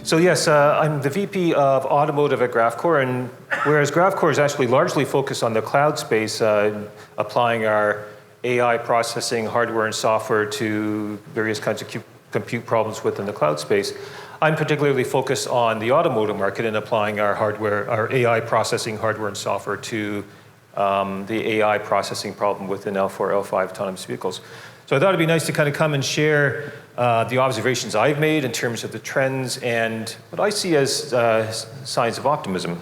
So yes, I'm the VP of Automotive at Graphcore, and whereas Graphcore is actually largely focused on the cloud space, applying our AI processing hardware and software to various kinds of compute problems within the cloud space, I'm particularly focused on the automotive market and applying our AI processing hardware and software to the AI processing problem within L4, L5 autonomous vehicles. So I thought it'd be nice to kind of come and share the observations I've made in terms of the trends and what I see as signs of optimism.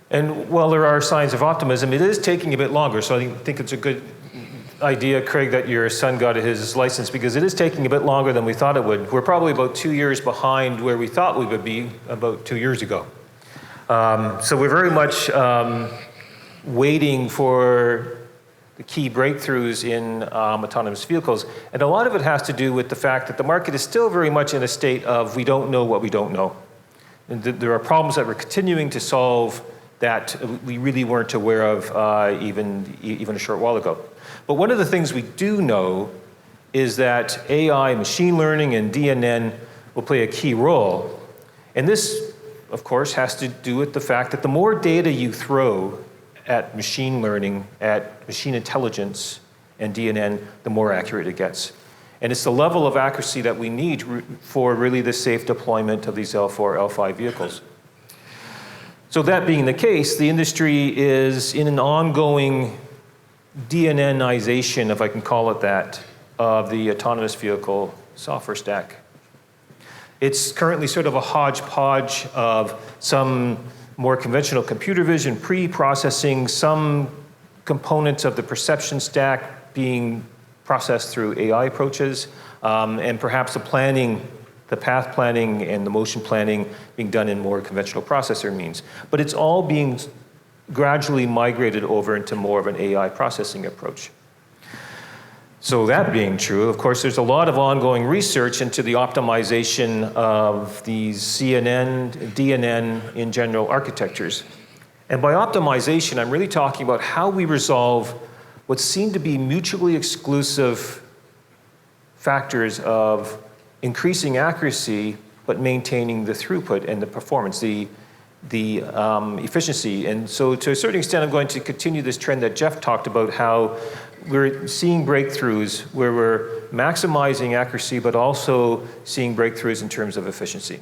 And while there are signs of optimism, it is taking a bit longer. So I think it's a good idea, Craig, that your son got his license, because it is taking a bit longer than we thought it would. We're probably about 2 years behind where we thought we would be about 2 years ago. So we're very much waiting for the key breakthroughs in autonomous vehicles. And a lot of it has to do with the fact that the market is still very much in a state of we don't know what we don't know. And there are problems that we're continuing to solve that we really weren't aware of even a short while ago. But one of the things we do know is that AI, machine learning, and DNN will play a key role. And this, of course, has to do with the fact that the more data you throw at machine learning, at machine intelligence, and DNN, the more accurate it gets. And it's the level of accuracy that we need for really the safe deployment of these L4, L5 vehicles. So that being the case, the industry is in an ongoing DNNization, if I can call it that, of the autonomous vehicle software stack. It's currently sort of a hodgepodge of some more conventional computer vision pre-processing, some components of the perception stack being processed through AI approaches, and perhaps the path planning and the motion planning being done in more conventional processor means. But it's all being gradually migrated over into more of an AI processing approach. So that being true, of course, there's a lot of ongoing research into the optimization of these CNN, DNN in general architectures. And by optimization, I'm really talking about how we resolve what seem to be mutually exclusive factors of increasing accuracy, but maintaining the throughput and the performance, the efficiency. And so to a certain extent, I'm going to continue this trend that Jeff talked about, how we're seeing breakthroughs where we're maximizing accuracy, but also seeing breakthroughs in terms of efficiency.